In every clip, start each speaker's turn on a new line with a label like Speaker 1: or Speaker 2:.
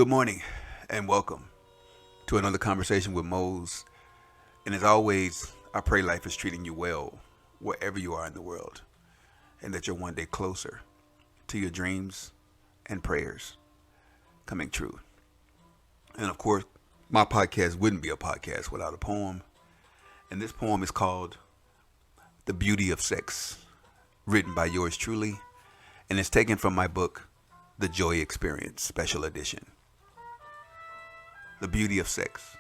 Speaker 1: Good morning and welcome to another conversation with Mose. And as always, I pray life is treating you well wherever you are in the world and that you're one day closer to your dreams and prayers coming true. And of course, my podcast wouldn't be a podcast without a poem. And this poem is called The Beauty of Sex, written by yours truly, and it's taken from my book, The Joy Experience, Special Edition. The beauty of sex.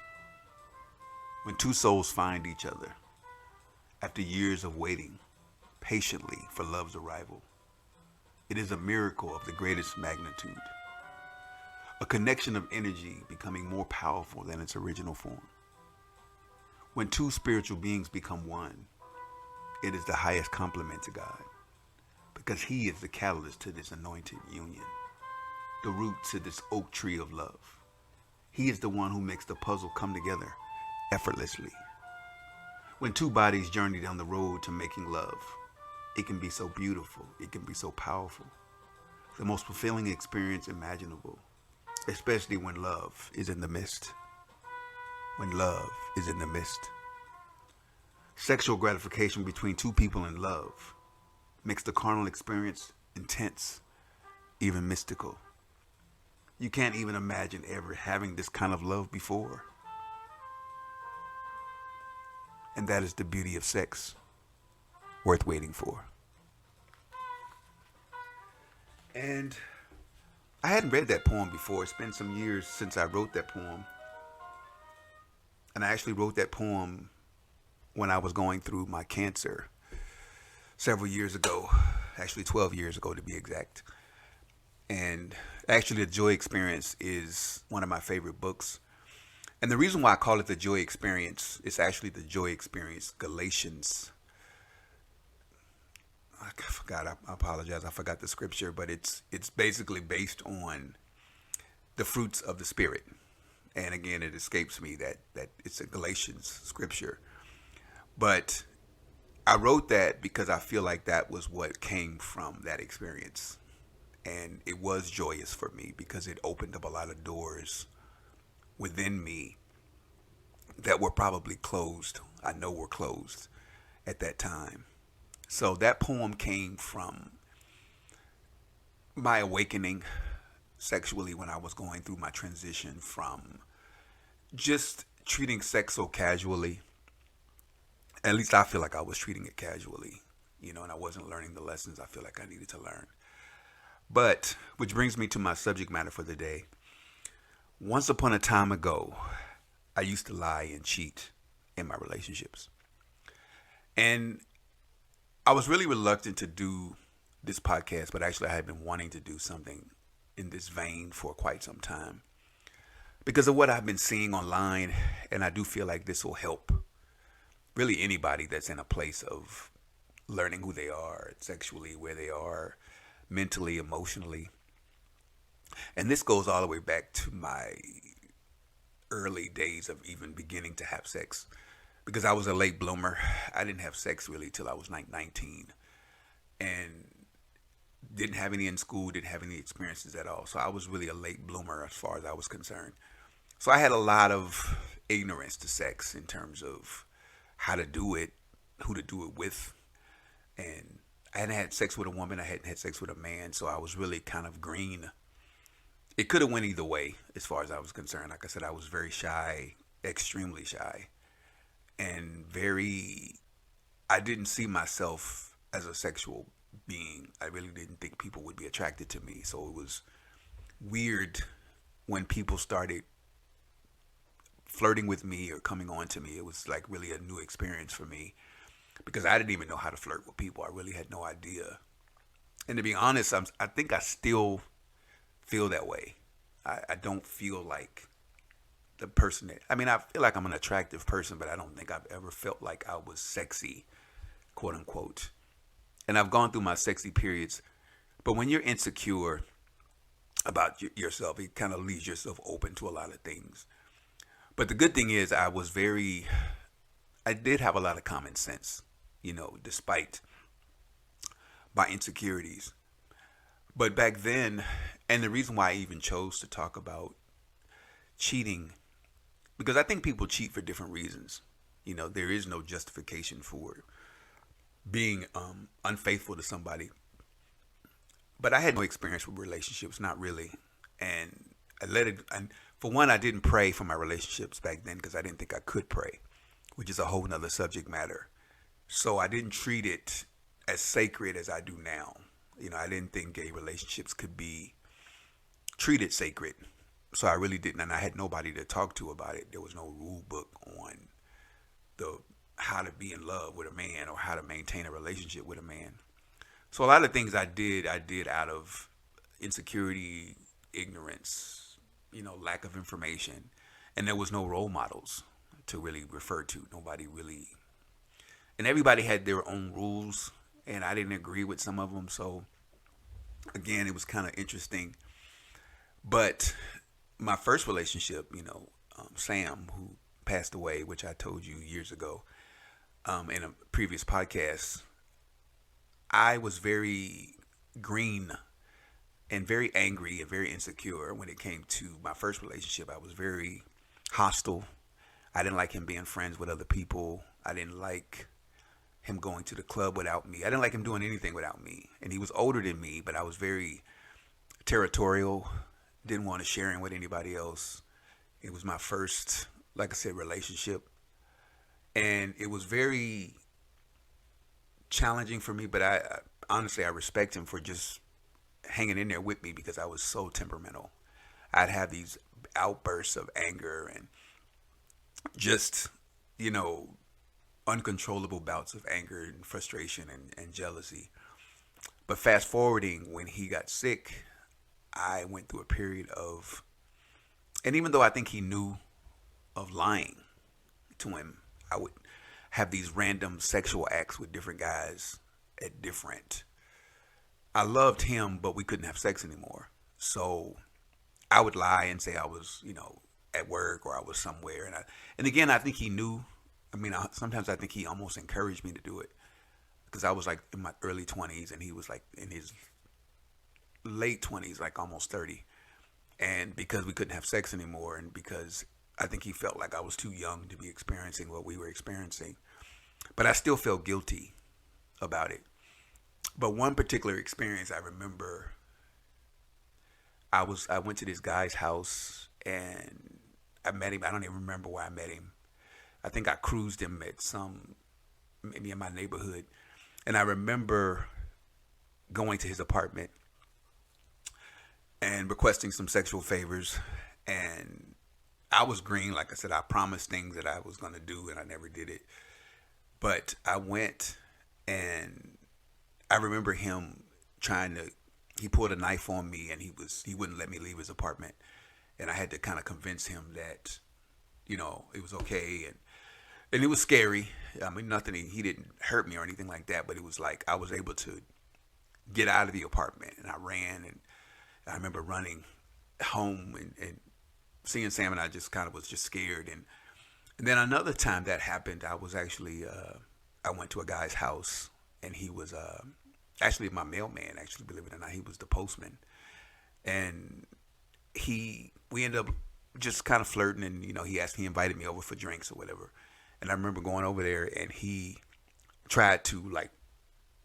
Speaker 1: When two souls find each other after years of waiting patiently for love's arrival, it is a miracle of the greatest magnitude. A connection of energy becoming more powerful than its original form. When two spiritual beings become one, it is the highest compliment to God, because He is the catalyst to this anointed union, the root to this oak tree of love. He is the one who makes the puzzle come together effortlessly. When two bodies journey down the road to making love, it can be so beautiful, it can be so powerful. The most fulfilling experience imaginable, especially when love is in the midst. When love is in the midst. Sexual gratification between two people in love makes the carnal experience intense, even mystical. You can't even imagine ever having this kind of love before. And that is the beauty of sex, worth waiting for. And I hadn't read that poem before. It's been some years since I wrote that poem. And I actually wrote that poem when I was going through my cancer several years ago, actually 12 years ago to be exact. And actually, The Joy Experience is one of my favorite books. And the reason why I call it The Joy Experience is actually The Joy Experience, Galatians. I forgot, I apologize, I forgot the scripture, but it's basically based on the fruits of the Spirit. And again, it escapes me that it's a Galatians scripture. But I wrote that because I feel like that was what came from that experience. And it was joyous for me because it opened up a lot of doors within me that were probably closed. I know were closed at that time. So that poem came from my awakening sexually when I was going through my transition from just treating sex so casually. At least I feel like I was treating it casually, and I wasn't learning the lessons I feel like I needed to learn. But, which brings me to my subject matter for the day. Once upon a time ago, I used to lie and cheat in my relationships. And I was really reluctant to do this podcast, but actually I had been wanting to do something in this vein for quite some time because of what I've been seeing online. And I do feel like this will help really anybody that's in a place of learning who they are sexually, where they are mentally, emotionally. And this goes all the way back to my early days of even beginning to have sex, because I was a late bloomer. I didn't have sex really till I was like 19 and didn't have any in school, didn't have any experiences at all. So I was really a late bloomer as far as I was concerned. So I had a lot of ignorance to sex in terms of how to do it, who to do it with. And I hadn't had sex with a woman. I hadn't had sex with a man. So I was really kind of green. It could have went either way as far as I was concerned. Like I said, I was very shy, extremely shy. And I didn't see myself as a sexual being. I really didn't think people would be attracted to me. So it was weird when people started flirting with me or coming on to me. It was like really a new experience for me, because I didn't even know how to flirt with people. I really had no idea. And to be honest, I think I still feel that way. I don't feel like the person I feel like I'm an attractive person, but I don't think I've ever felt like I was sexy, quote unquote. And I've gone through my sexy periods. But when you're insecure about yourself, it kind of leaves yourself open to a lot of things. But the good thing is I did have a lot of common sense, despite my insecurities. But back then, and the reason why I even chose to talk about cheating, because I think people cheat for different reasons. There is no justification for being unfaithful to somebody. But I had no experience with relationships, not really. And I let it, and for one, I didn't pray for my relationships back then because I didn't think I could pray, which is a whole nother subject matter. So I didn't treat it as sacred as I do now. I didn't think gay relationships could be treated sacred. So I really didn't, and I had nobody to talk to about it. There was no rule book on the how to be in love with a man or how to maintain a relationship with a man. So a lot of things I did out of insecurity, ignorance, lack of information, and there was no role models to really refer to. Nobody really, and everybody had their own rules, and I didn't agree with some of them. So again, it was kind of interesting. But my first relationship, Sam, who passed away, which I told you years ago in a previous podcast, I was very green and very angry and very insecure when it came to my first relationship. I was very hostile. I didn't like him being friends with other people. I didn't like him going to the club without me. I didn't like him doing anything without me. And he was older than me, but I was very territorial. Didn't want to share him with anybody else. It was my first, like I said, relationship. And it was very challenging for me, but I honestly, I respect him for just hanging in there with me because I was so temperamental. I'd have these outbursts of anger and just, uncontrollable bouts of anger and frustration and jealousy. But fast forwarding, when he got sick, I went through a period of, and even though I think he knew of lying to him, I would have these random sexual acts with different guys at different. I loved him, but we couldn't have sex anymore. So I would lie and say I was, at work or I was somewhere. And again, I think he knew. Sometimes I think he almost encouraged me to do it because I was like in my early 20s and he was like in his late 20s, like almost 30. And because we couldn't have sex anymore, and because I think he felt like I was too young to be experiencing what we were experiencing. But I still felt guilty about it. But one particular experience I remember, I went to this guy's house and I met him. I don't even remember where I met him. I think I cruised him at maybe in my neighborhood. And I remember going to his apartment and requesting some sexual favors. And I was green. Like I said, I promised things that I was going to do and I never did it. But I went and I remember him he pulled a knife on me and he wouldn't let me leave his apartment. And I had to kind of convince him that, it was okay. And it was scary. Nothing, he didn't hurt me or anything like that, but it was like I was able to get out of the apartment and I ran, and I remember running home and seeing Sam, and I just kind of was just scared. And then another time that happened, I was actually, I went to a guy's house and he was actually my mailman, actually, believe it or not. He was the postman. And we ended up just kind of flirting, and, he invited me over for drinks or whatever. And I remember going over there and he tried to like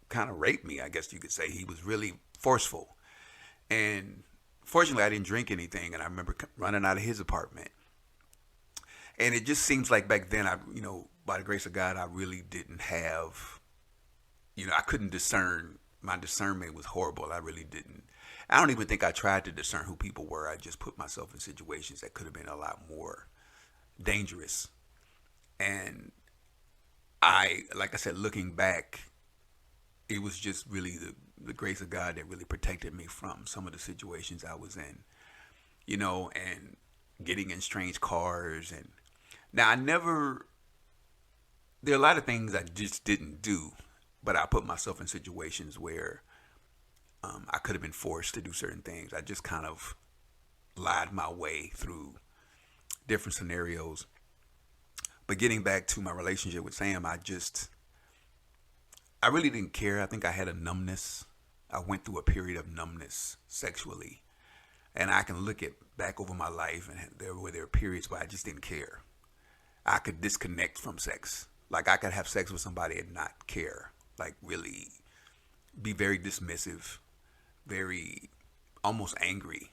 Speaker 1: kind of rape me, I guess you could say. He was really forceful. And fortunately, I didn't drink anything. And I remember running out of his apartment. And it just seems like back then, by the grace of God, I really didn't have, I couldn't discern. My discernment was horrible. I really didn't. I don't even think I tried to discern who people were. I just put myself in situations that could have been a lot more dangerous. And like I said, looking back, it was just really the grace of God that really protected me from some of the situations I was in, and getting in strange cars. And now there are a lot of things I just didn't do, but I put myself in situations where I could have been forced to do certain things. I just kind of lied my way through different scenarios. But getting back to my relationship with Sam, I really didn't care. I think I had a numbness. I went through a period of numbness sexually. And I can look at back over my life, and there were periods where I just didn't care. I could disconnect from sex. Like I could have sex with somebody and not care. Like really be very dismissive, very almost angry.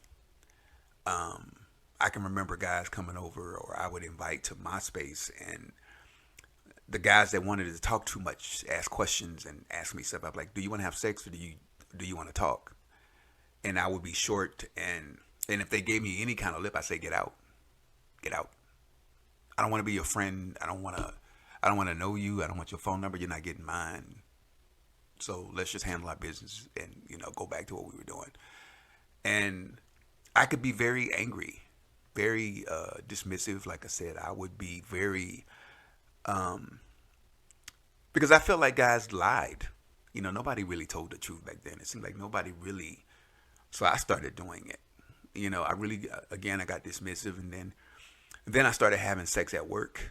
Speaker 1: I can remember guys coming over, or I would invite to my space, and the guys that wanted to talk too much ask questions and ask me stuff. I'm like, "Do you want to have sex, or do you want to talk?" And I would be short, and if they gave me any kind of lip, I say, "Get out, get out. I don't want to be your friend. I don't want to know you. I don't want your phone number. You're not getting mine. So let's just handle our business and go back to what we were doing." And I could be very angry, very dismissive. Like I said, I would be very because I felt like guys lied. Nobody really told the truth back then. It seemed like nobody really. So I started doing it. I really, again, I got dismissive, and then I started having sex at work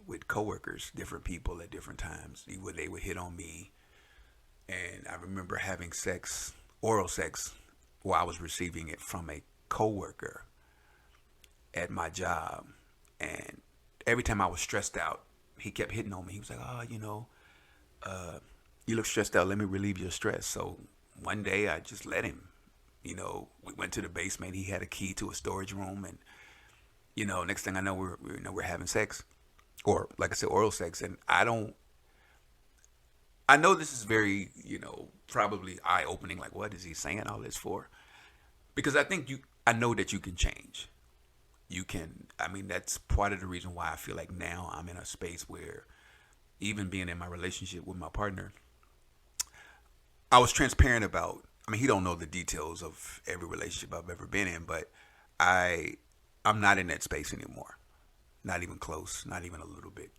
Speaker 1: with coworkers, different people at different times. They would hit on me, and I remember having sex, oral sex, while I was receiving it from a coworker at my job, and every time I was stressed out, he kept hitting on me. He was like, "Oh, you look stressed out. Let me relieve your stress." So one day I just let him. We went to the basement. He had a key to a storage room, and next thing I know, we're having sex, or like I said, oral sex. And I know this is very, probably eye opening. Like, what is he saying all this for? Because I know that you can change. You can. I mean, that's part of the reason why I feel like now I'm in a space where, even being in my relationship with my partner, I was transparent about. I mean, he don't know the details of every relationship I've ever been in, but I'm not in that space anymore. Not even close, not even a little bit.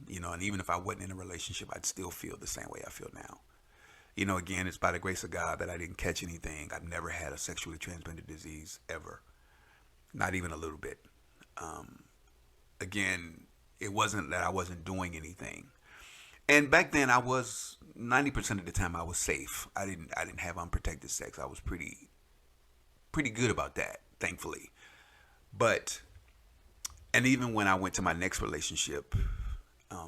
Speaker 1: And even if I wasn't in a relationship, I'd still feel the same way I feel now. Again, it's by the grace of God that I didn't catch anything. I've never had a sexually transmitted disease ever. Not even a little bit. Again, it wasn't that I wasn't doing anything. And back then, I was 90% of the time I was safe. I didn't have unprotected sex. I was pretty good about that, thankfully. But, and even when I went to my next relationship,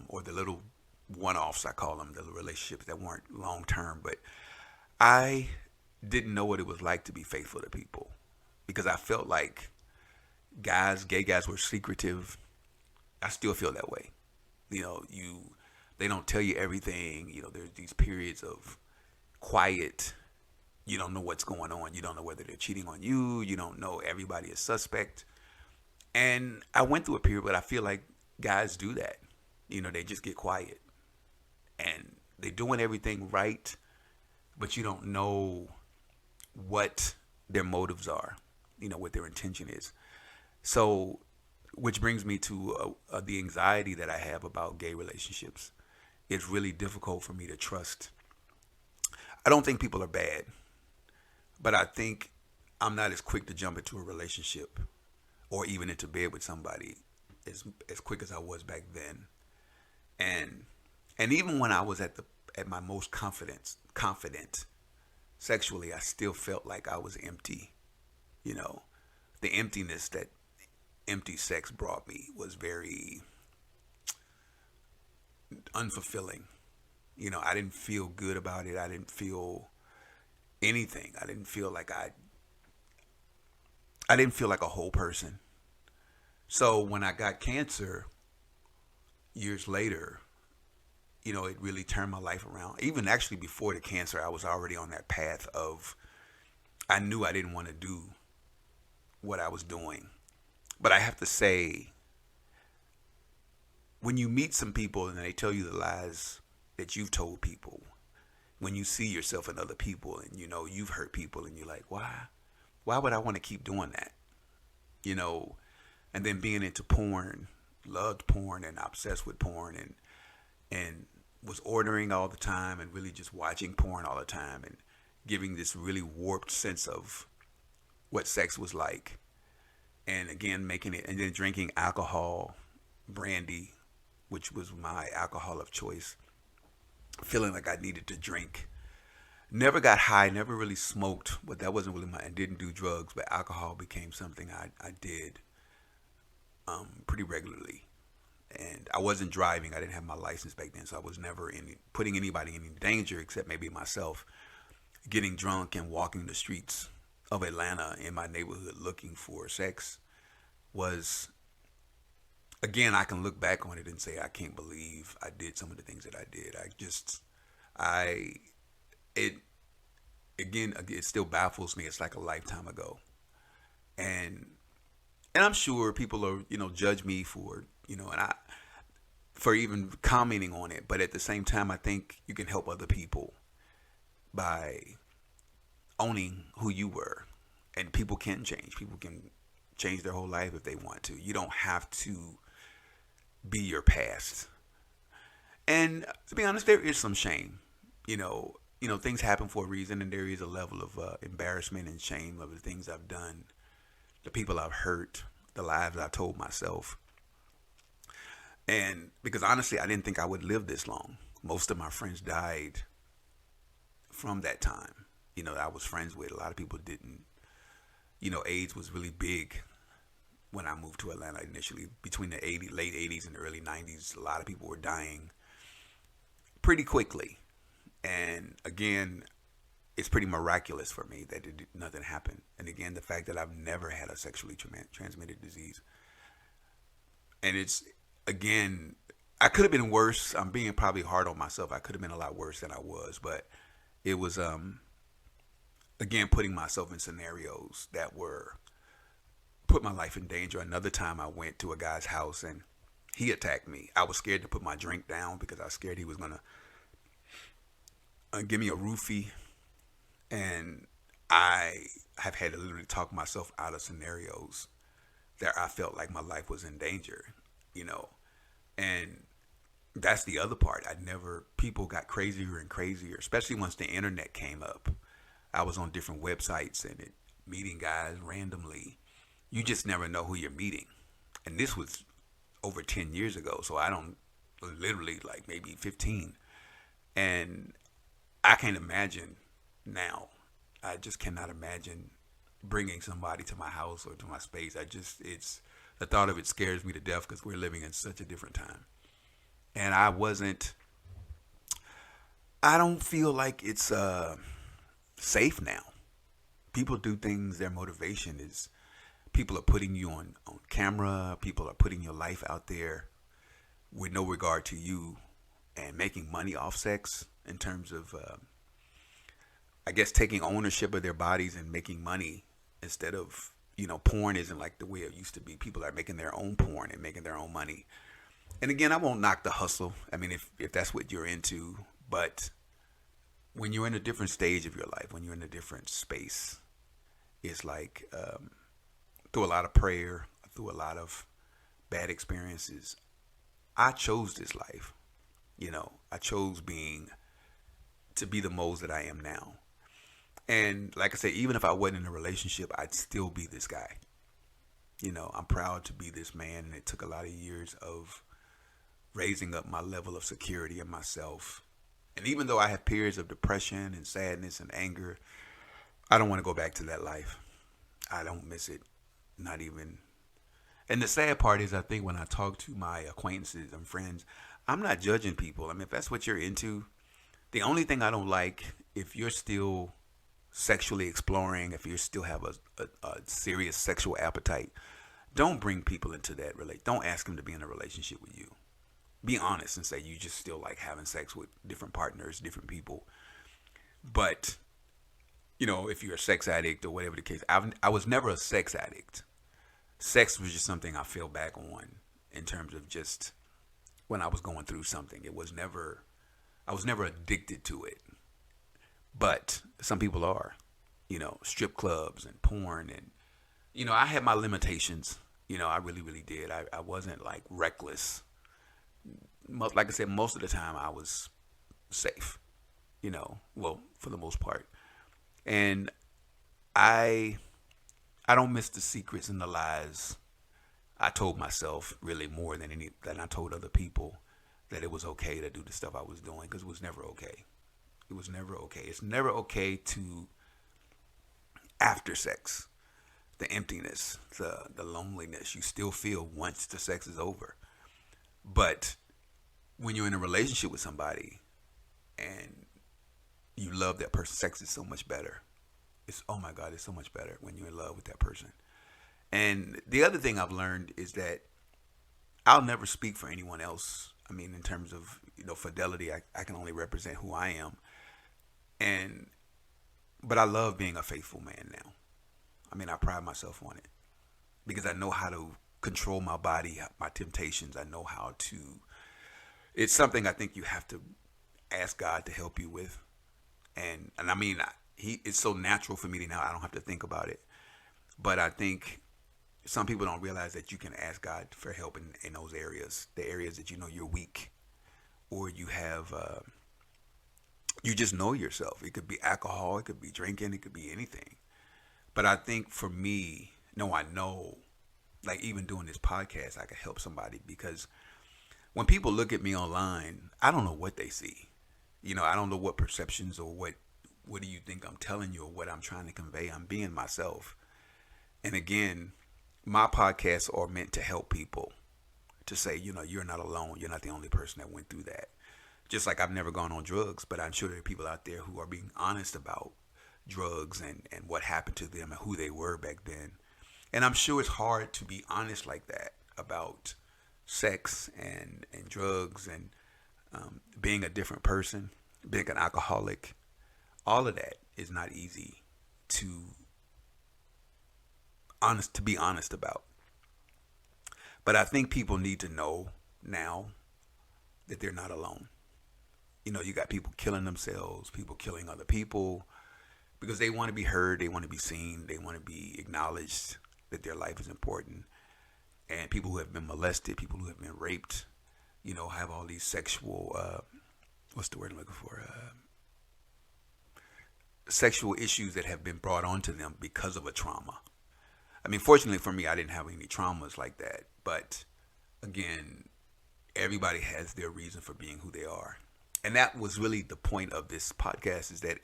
Speaker 1: or the little one-offs, I call them, the relationships that weren't long-term, but I didn't know what it was like to be faithful to people, because I felt like gay guys were secretive. I still feel that way. They don't tell you everything. There's these periods of quiet. You don't know what's going on. You don't know whether they're cheating on you. You don't know. Everybody is suspect. And I went through a period, but I feel like guys do that. They just get quiet. And they're doing everything right, but you don't know what their motives are, what their intention is. So, which brings me to the anxiety that I have about gay relationships. It's really difficult for me to trust. I don't think people are bad, but I think I'm not as quick to jump into a relationship or even into bed with somebody as quick as I was back then. And even when I was at my most confident sexually, I still felt like I was empty. The emptiness that empty sex brought me was very unfulfilling. I didn't feel good about it. I didn't feel anything. I didn't feel like a whole person. So when I got cancer years later, it really turned my life around. Even actually before the cancer, I was already on that path of, I knew I didn't want to do what I was doing. But I have to say, when you meet some people and they tell you the lies that you've told people, when you see yourself in other people and you've hurt people, and you're like, why would I want to keep doing that? And then being into porn, loved porn and obsessed with porn, and was ordering all the time and really just watching porn all the time and giving this really warped sense of what sex was like. And again, making it, and then drinking alcohol, brandy, which was my alcohol of choice, feeling like I needed to drink. Never got high, never really smoked, but that wasn't really my, and didn't do drugs, but alcohol became something I did pretty regularly. And I wasn't driving, I didn't have my license back then, so I was never putting anybody in any danger except maybe myself. Getting drunk and walking the streets of Atlanta in my neighborhood looking for sex was, again, I can look back on it and say I can't believe I did some of the things that I did. I it again, it still baffles me. It's like a lifetime ago, and I'm sure people are, judge me for, and I for even commenting on it. But at the same time, I think you can help other people by owning who you were, and people can change. People can change their whole life if they want to. You don't have to be your past. And to be honest, there is some shame. Things happen for a reason, and there is a level of embarrassment and shame of the things I've done, the people I've hurt, the lies I've told myself. And because honestly, I didn't think I would live this long. Most of my friends died from that time. That I was friends with. A lot of people didn't. AIDS was really big when I moved to Atlanta initially. Between the late 80s and the early 90s, a lot of people were dying pretty quickly. And again, it's pretty miraculous for me that nothing happened. And again, the fact that I've never had a sexually transmitted disease. And it's, again, I could have been worse. I'm being probably hard on myself. I could have been a lot worse than I was. But it was, again, putting myself in scenarios that put my life in danger. Another time I went to a guy's house and he attacked me. I was scared to put my drink down because I was scared he was going to give me a roofie. And I have had to literally talk myself out of scenarios that I felt like my life was in danger, and that's the other part. People got crazier and crazier, especially once the internet came up. I was on different websites and meeting guys randomly. You just never know who you're meeting. And this was over 10 years ago, so I don't, literally like maybe 15. And I can't imagine now. I just cannot imagine bringing somebody to my house or to my space. It's the thought of it scares me to death because we're living in such a different time. And I don't feel like it's safe now. People do things, their motivation is, people are putting you on camera, people are putting your life out there with no regard to you and making money off sex in terms of, I guess, taking ownership of their bodies and making money instead of, porn isn't like the way it used to be. People are making their own porn and making their own money. And again, I won't knock the hustle. I mean, if that's what you're into, but when you're in a different stage of your life, when you're in a different space, it's like through a lot of prayer, through a lot of bad experiences, I chose this life. I chose to be the Mose that I am now. And like I said, even if I wasn't in a relationship, I'd still be this guy. I'm proud to be this man, and it took a lot of years of raising up my level of security in myself. And even though I have periods of depression and sadness and anger, I don't want to go back to that life. I don't miss it. Not even. And the sad part is, I think when I talk to my acquaintances and friends, I'm not judging people. I mean, if that's what you're into, the only thing I don't like, if you're still sexually exploring, if you still have a serious sexual appetite, don't bring people into that Don't ask them to be in a relationship with you. Be honest and say you just still like having sex with different partners, different people. But, if you're a sex addict or whatever the case, I was never a sex addict. Sex was just something I fell back on in terms of just when I was going through something. I was never addicted to it. But some people are, strip clubs and porn. And, I had my limitations. I really, really did. I wasn't like reckless. Like I said, most of the time I was safe, well, for the most part. And I don't miss the secrets and the lies I told myself really more than I told other people that it was okay to do the stuff I was doing, because it was never okay. It was never okay. It's never okay to, after sex, the emptiness, the loneliness you still feel once the sex is over. But when you're in a relationship with somebody and you love that person, sex is so much better. It's, oh my God, it's so much better when you're in love with that person. And the other thing I've learned is that I'll never speak for anyone else. I mean, in terms of, fidelity, I can only represent who I am. And but I love being a faithful man now. I mean, I pride myself on it because I know how to control my body, my temptations. I know how to. It's something I think you have to ask God to help you with, and I mean, it's so natural for me to now. I don't have to think about it, but I think some people don't realize that you can ask God for help in those areas, the areas that you're weak, or you have. You just know yourself. It could be alcohol, it could be drinking, it could be anything. But I think for me, I know, like even doing this podcast, I could help somebody because when people look at me online, I don't know what they see. I don't know what perceptions or what do you think I'm telling you or what I'm trying to convey. I'm being myself. And again, my podcasts are meant to help people to say, you're not alone. You're not the only person that went through that. Just like I've never gone on drugs, but I'm sure there are people out there who are being honest about drugs and what happened to them and who they were back then. And I'm sure it's hard to be honest like that about sex and drugs and being a different person, being an alcoholic. All of that is not easy to be honest about. But I think people need to know now that they're not alone. You got people killing themselves, people killing other people because they want to be heard, they want to be seen, they want to be acknowledged that their life is important. And people who have been molested, people who have been raped, have all these sexual, what's the word I'm looking for? Sexual issues that have been brought onto them because of a trauma. I mean, fortunately for me, I didn't have any traumas like that. But again, everybody has their reason for being who they are. And that was really the point of this podcast, is that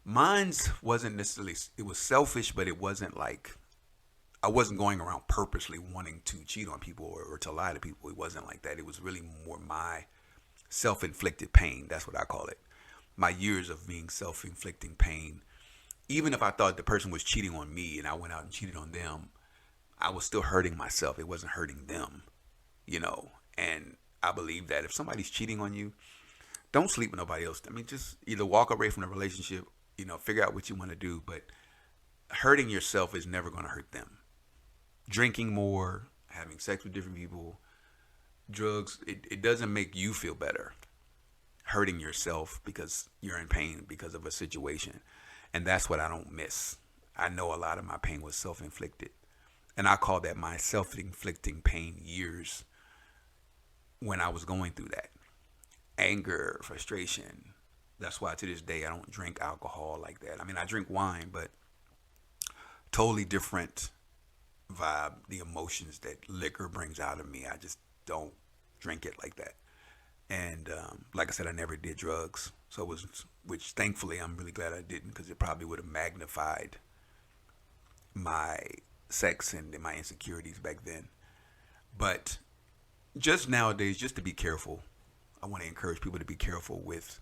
Speaker 1: mine's wasn't necessarily, it was selfish, but it wasn't like, I wasn't going around purposely wanting to cheat on people or to lie to people. It wasn't like that. It was really more my self-inflicted pain. That's what I call it. My years of being self-inflicting pain. Even if I thought the person was cheating on me and I went out and cheated on them, I was still hurting myself. It wasn't hurting them, and I believe that if somebody's cheating on you, don't sleep with nobody else. I mean, just either walk away from the relationship, figure out what you want to do. But hurting yourself is never going to hurt them. Drinking more, having sex with different people, drugs, it doesn't make you feel better. Hurting yourself because you're in pain because of a situation. And that's what I don't miss. I know a lot of my pain was self-inflicted. And I call that my self-inflicting pain years when I was going through that. Anger, frustration. That's why to this day I don't drink alcohol like that. I mean, I drink wine, but totally different vibe. The emotions that liquor brings out of me, I just don't drink it like that. And like I said, I never did drugs. So it was, which thankfully I'm really glad I didn't, because it probably would have magnified my sex and my insecurities back then. But just nowadays, just to be careful, I want to encourage people to be careful with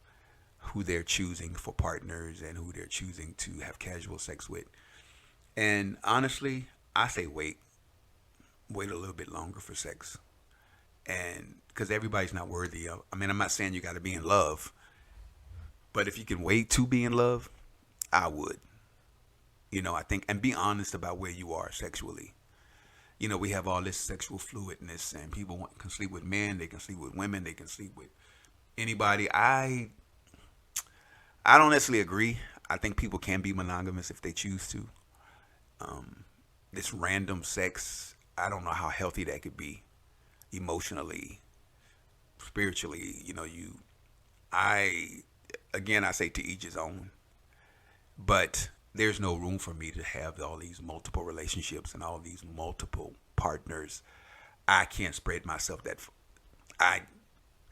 Speaker 1: who they're choosing for partners and who they're choosing to have casual sex with. And honestly, I say wait a little bit longer for sex. And because everybody's not worthy of, I mean, I'm not saying you got to be in love, but if you can wait to be in love, I would. I think, and be honest about where you are sexually. We have all this sexual fluidness, and people can sleep with men, they can sleep with women, they can sleep with anybody. I don't necessarily agree. I think people can be monogamous if they choose to. This random sex, I don't know how healthy that could be emotionally, spiritually. I say to each his own, but there's no room for me to have all these multiple relationships and all these multiple partners. I can't spread myself that.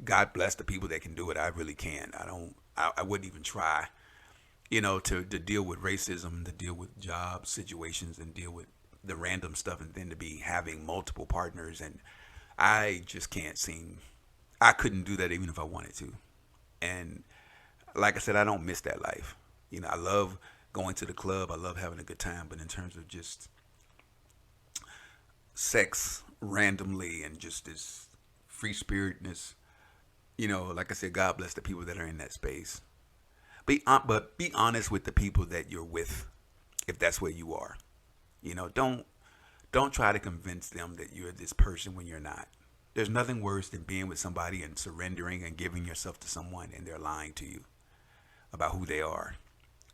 Speaker 1: God bless the people that can do it. I really can. I wouldn't even try, to deal with racism, to deal with job situations, and deal with the random stuff, and then to be having multiple partners. And I just can't seem, I couldn't do that even if I wanted to. And like I said, I don't miss that life. I love going to the club. I love having a good time. But in terms of just sex randomly and just this free spiritness, like I said, God bless the people that are in that space. But be honest with the people that you're with, if that's where you are. Don't try to convince them that you're this person when you're not. There's nothing worse than being with somebody and surrendering and giving yourself to someone and they're lying to you about who they are.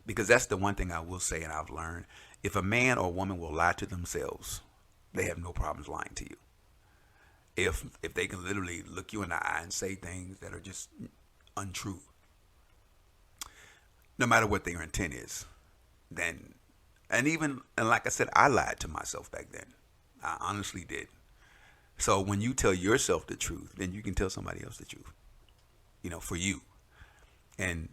Speaker 1: Because that's the one thing I will say, and I've learned. If a man or woman will lie to themselves, they have no problems lying to you. If they can literally look you in the eye and say things that are just untrue, no matter what their intent is, then, and like I said, I lied to myself back then. I honestly did. So when you tell yourself the truth, then you can tell somebody else the truth, for you. And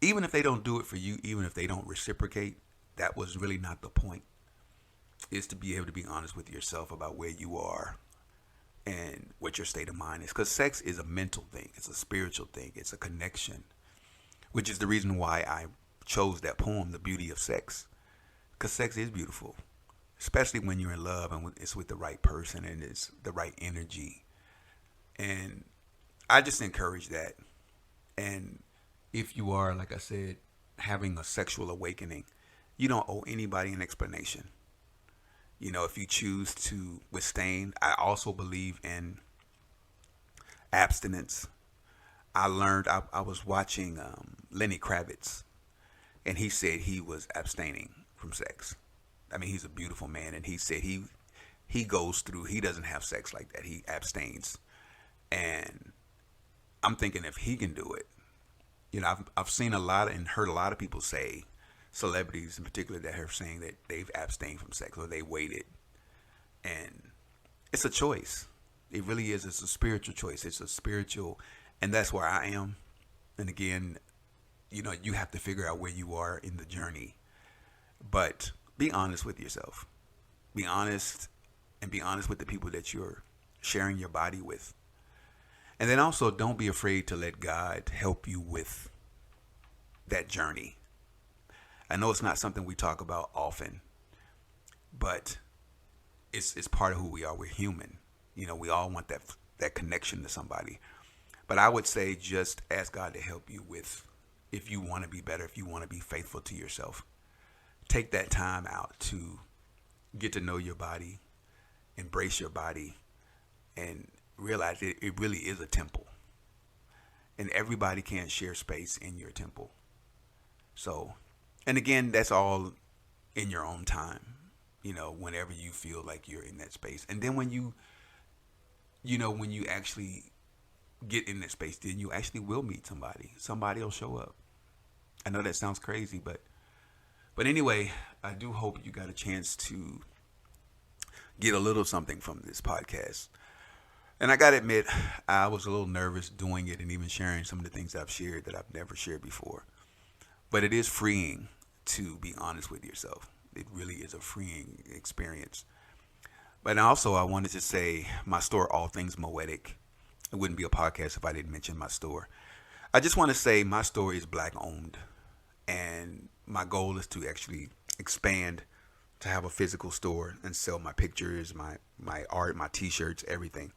Speaker 1: even if they don't do it for you, even if they don't reciprocate, that was really not the point. Is to be able to be honest with yourself about where you are and what your state of mind is. Because sex is a mental thing. It's a spiritual thing. It's a connection, which is the reason why I chose that poem, The Beauty of Sex. Because sex is beautiful, especially when you're in love and it's with the right person and it's the right energy. And I just encourage that. And if you are, like I said, having a sexual awakening, you don't owe anybody an explanation. If you choose to withstand, I also believe in abstinence. I learned, I was watching Lenny Kravitz, and he said he was abstaining from sex. I mean, he's a beautiful man, and he said he goes through, he doesn't have sex like that. He abstains. And I'm thinking if he can do it, I've seen a lot and heard a lot of people say, celebrities in particular, that are saying that they've abstained from sex or they waited. And it's a choice. It really is. It's a spiritual choice. It's a spiritual, and that's where I am. And again, you have to figure out where you are in the journey. But be honest with yourself. Be honest, and be honest with the people that you're sharing your body with. And then also, don't be afraid to let God help you with that journey. I know it's not something we talk about often, but it's part of who we are. We're human. We all want that connection to somebody. But I would say just ask God to help you with, if you want to be better, if you want to be faithful to yourself. Take that time out to get to know your body, embrace your body, and realize it really is a temple. And everybody can't share space in your temple. So, and again, that's all in your own time, whenever you feel like you're in that space. And then when you actually get in that space, then you actually will meet somebody. Somebody will show up. I know that sounds crazy, but anyway, I do hope you got a chance to get a little something from this podcast. And I got to admit, I was a little nervous doing it and even sharing some of the things I've shared that I've never shared before. But it is freeing to be honest with yourself. It really is a freeing experience. But also, I wanted to say my store, All Things Moetic. It wouldn't be a podcast if I didn't mention my store. I just want to say my store is Black owned. And my goal is to actually expand to have a physical store and sell my pictures, my art, my t-shirts, everything.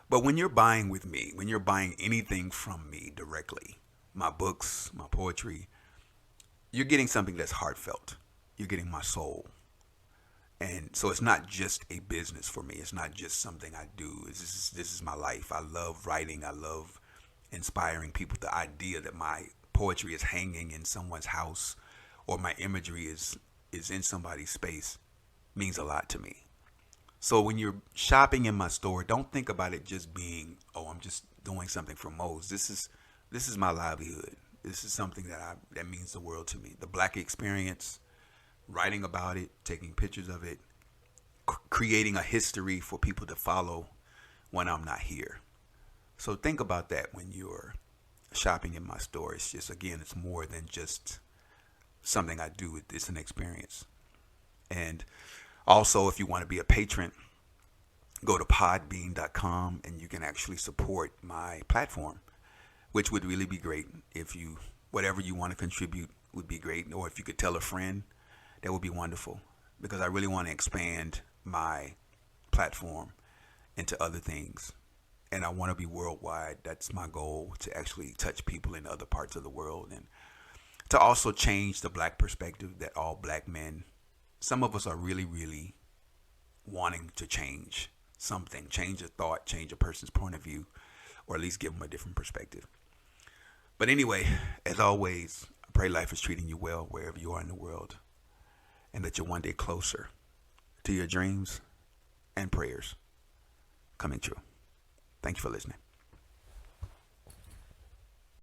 Speaker 1: But when you're buying with me, when you're buying anything from me directly, my books, my poetry, you're getting something that's heartfelt. You're getting my soul. And so it's not just a business for me. It's not just something I do. This is my life. I love writing. I love inspiring people. The idea that my poetry is hanging in someone's house or my imagery is in somebody's space means a lot to me. So when you're shopping in my store, don't think about it just being, I'm just doing something for Mose. This is my livelihood. This is something that means the world to me. The Black experience, writing about it, taking pictures of it, creating a history for people to follow when I'm not here. So think about that when you're shopping in my store. It's just, again, it's more than just something I do. It's an experience. And also, if you want to be a patron, go to podbean.com and you can actually support my platform, which would really be great. If you, whatever you want to contribute would be great. Or if you could tell a friend, that would be wonderful, because I really want to expand my platform into other things. And I want to be worldwide. That's my goal, to actually touch people in other parts of the world, and to also change the black perspective that all black men, some of us are really, really wanting to change something, change a thought, change a person's point of view, or at least give them a different perspective. But anyway, as always, I pray life is treating you well wherever you are in the world, and that you're one day closer to your dreams and prayers coming true. Thank you for listening.